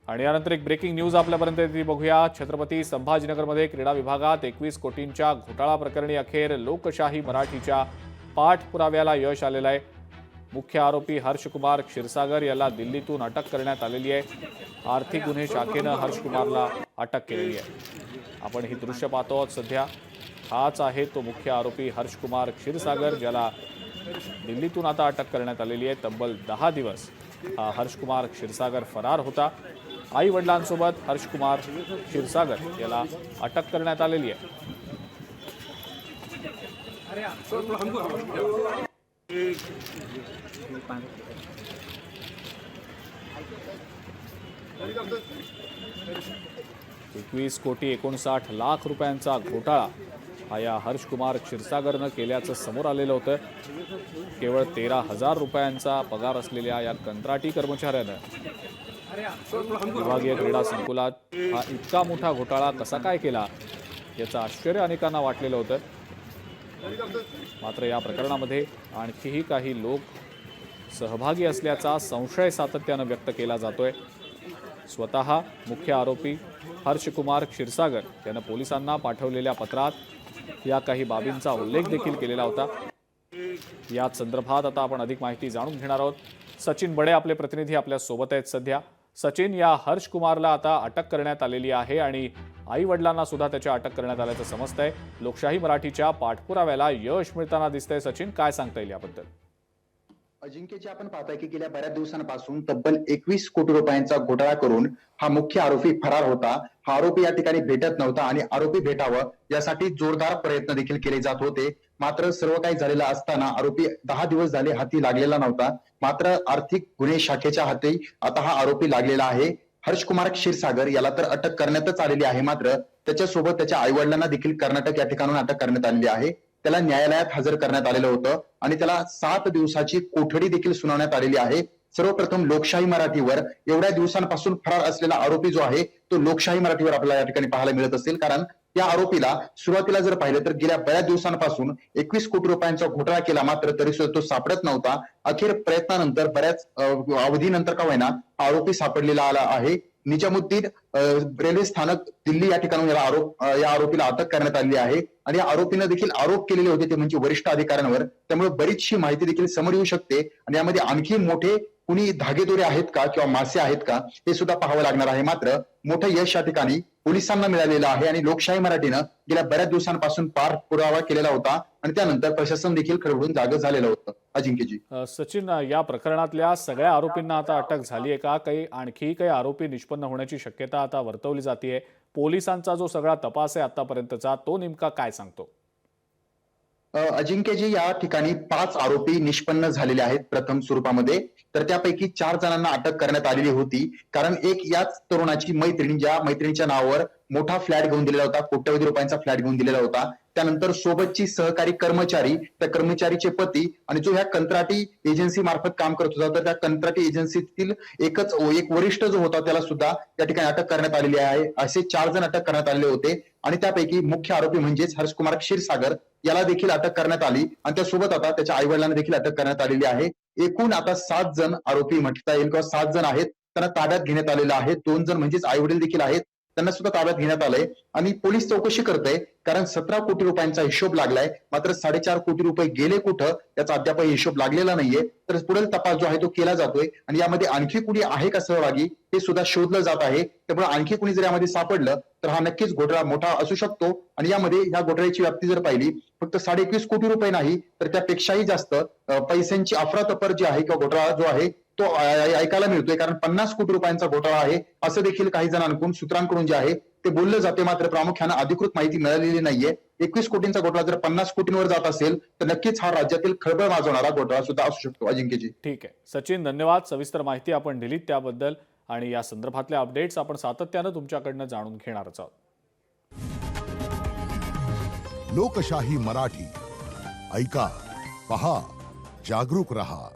आणि यानंतर एक ब्रेकिंग न्यूज आपल्यापर्यंत येते, बघूया। छत्रपती संभाजीनगरमध्ये क्रीडा विभागात 21 कोटींच्या घोटाळा प्रकरणी अखेर लोकशाही मराठीच्या पाठपुराव्याला यश आलेलं आहे। मुख्य आरोपी हर्षकुमार क्षीरसागर याला दिल्लीतून अटक करण्यात आलेली आहे। आर्थिक गुन्हे शाखेनं हर्षकुमारला अटक केलेली आहे। आपण ही दृश्य पाहतो आहोत सध्या। हाच आहे तो मुख्य आरोपी हर्षकुमार क्षीरसागर, ज्याला दिल्लीतून आता अटक करण्यात आलेली आहे। तब्बल 10 दिवस हा हर्षकुमार क्षीरसागर फरार होता। आई वडिलांसोबत हर्षकुमार क्षीरसागर याला अटक करण्यात आलेली आहे। ₹21 कोटी 59 लाख रुपयांचा घोटाळा हा या हर्षकुमार क्षीरसागरनं केल्याचं समोर आलेलं होतं। केवळ 13,000 रुपयांचा पगार असलेल्या या कंत्राटी कर्मचाऱ्यानं विभागीय क्रीडा संकुलात हा इतका मोठा घोटाळा कसा काय केला याचं आश्चर्य अनेकांना वाटलेलं होतं। मात्र या प्रकरणामध्ये आणखीही काही लोक सहभागी असल्याचा संशय सातत्यानं व्यक्त केला जातोय। स्वतः मुख्य आरोपी हर्षकुमार क्षीरसागर यानं पोलिसांना पाठवलेल्या पत्रात या काही बाबींचा उल्लेख देखील केलेला होता। याच संदर्भात आता आपण अधिक माहिती जाणून घेणार आहोत। सचिन बडे आपले प्रतिनिधी आपल्या सोबत आहेत सध्या। सचिन, या हर्षकुमारला आता अटक करण्यात आलेली आहे आणि आई वडिलांना सुद्धा त्याच्या अटक करण्यात आल्याचं समजतंय। लोकशाही मराठीच्या पाठपुराव्याला यश मिळताना दिसतंय। सचिन, काय सांगता येईल याबद्दल? अजिंक्यजी, आपण पाहताय की गेल्या बऱ्याच दिवसांपासून तब्बल 21 कोटी रुपयांचा घोटाळा करून हा मुख्य आरोपी फरार होता। हा आरोपी या ठिकाणी भेटत नव्हता आणि आरोपी भेटावं यासाठी जोरदार प्रयत्न देखील केले जात होते। मात्र सर्व काही झालेलं असताना आरोपी 10 दिवस झाले हाती लागलेला नव्हता। मात्र आर्थिक गुन्हे शाखेच्या हाती आता हा आरोपी लागलेला आहे। हर्षकुमार क्षीरसागर याला तर अटक करण्यातच आलेली आहे, मात्र त्याच्यासोबत त्याच्या आई वडिलांना देखील कर्नाटक या ठिकाणून अटक करण्यात आलेली आहे। त्याला न्यायालयात हजर करण्यात आलेलं होतं आणि त्याला 7 दिवसाची कोठडी देखील सुनावण्यात आलेली आहे। सर्वप्रथम लोकशाही मराठीवर एवढ्या दिवसांपासून फरार असलेला आरोपी जो आहे तो लोकशाही मराठीवर आपल्याला या ठिकाणी पाहायला मिळत असेल, कारण त्या आरोपीला सुरुवातीला जर पाहिलं तर गेल्या बऱ्याच दिवसांपासून 21 कोटी रुपयांचा घोटाळा केला, मात्र तरी सुद्धा तो सापडत नव्हता। अखेर प्रयत्नानंतर बऱ्याच अवधीनंतर का होईना आरोपी सापडलेला आला आहे। निजामुद्दीन रेल्वे स्थानक दिल्ली या ठिकाणी या आरोपीला अटक करण्यात आली आहे आणि या आरोपीनं देखील आरोप केलेले होते ते म्हणजे वरिष्ठ अधिकाऱ्यांवर। त्यामुळे बरीचशी माहिती देखील समोर येऊ शकते आणि यामध्ये आणखी मोठे कुणी धागेदोरे आहेत का किंवा मासे आहेत का हे सुद्धा पाहावं लागणार आहे। मात्र मोठं यश या ठिकाणी पोलिसांना मिळालेलं आहे आणि लोकशाही मराठीनं गेल्या बऱ्याच दिवसांपासून पाठपुरावा केलेला होता आणि त्यानंतर प्रशासन देखील खडबडून जागं झालेलं होतं। अजिंक्यजी, सचिन, या प्रकरणातल्या सगळ्या आरोपींना आता अटक झाली आहे का? आणखी काही आरोपी निष्पन्न होण्याची शक्यता आता वर्तवली जाते? पोलिसांचा जो सगळा तपास आहे आतापर्यंतचा तो नेमका काय सांगतो? अजिंक्यजी, या ठिकाणी 5 आरोपी निष्पन्न झालेले आहेत प्रथम स्वरूपामध्ये। तर त्यापैकी 4 जणांना अटक करण्यात आलेली होती, कारण एक याच तरुणाची मैत्रीण, ज्या मैत्रिणीच्या नावावर मोठा फ्लॅट घेऊन दिलेला होता, कोट्यवधी रुपयांचा फ्लॅट घेऊन दिलेला होता। त्यानंतर सोबतची सहकारी कर्मचारी, त्या कर्मचारीचे पती आणि जो ह्या कंत्राटी एजन्सी मार्फत काम करत होता, तर त्या कंत्राटी एजन्सीतील एक वरिष्ठ जो होता त्याला सुद्धा या ठिकाणी अटक करण्यात आलेली आहे। असे 4 जण अटक करण्यात आलेले होते आणि त्यापैकी मुख्य आरोपी म्हणजेच हर्षकुमार क्षीरसागर याला देखील अटक करण्यात आली आणि त्यासोबत आता त्याच्या आई वडिलांना देखील अटक करण्यात आलेली आहे। एकूण आता 7 जण आरोपी म्हणता येईल किंवा 7 जण आहेत, त्यांना ताब्यात घेण्यात आलेलं आहे। 2 जण म्हणजेच आई वडील देखील आहेत, त्यांना सुद्धा ताब्यात घेण्यात आलंय आणि पोलीस चौकशी करतंय, कारण 17 कोटी रुपयांचा हिशोब लागलाय, मात्र 4.5 कोटी रुपये गेले कुठं याचा अद्याप हिशोब लागलेला नाहीये। तर पुढील तपास जो आहे तो केला जातोय आणि यामध्ये आणखी कुणी आहे का सहभागी हे सुद्धा शोधलं जात आहे। त्यामुळे आणखी कुणी जर यामध्ये सापडलं तर हा नक्कीच घोटाळा मोठा असू शकतो आणि यामध्ये ह्या घोटाळ्याची व्याप्ती जर पाहिली फक्त 21.5 कोटी रुपये नाही तर त्यापेक्षाही जास्त पैशांची अफरातफर जी आहे किंवा घोटाळा जो आहे तो ऐकायला मिळतोय, कारण 50 कोटी रुपयांचा घोटाळा आहे असं देखील काही जणांकडून सूत्रांकडून जे आहे ते बोललं जाते। मात्र प्रामुख्याने अधिकृत माहिती मिळालेली नाहीये। 21 कोटींचा घोटाळा जर 50 कोटींवर जात असेल तर नक्कीच हा राज्यातील खळबळ माजवणारा घोटाळा सुद्धा असू शकतो। अजिंक्यजी, ठीक आहे सचिन, धन्यवाद। सविस्तर माहिती आपण दिलीत त्याबद्दल आणि या संदर्भातल्या अपडेट्स आपण सातत्यानं तुमच्याकडनं जाणून घेणारच आहोत। लोकशाही मराठी ऐका, पहा, जागरूक रहा।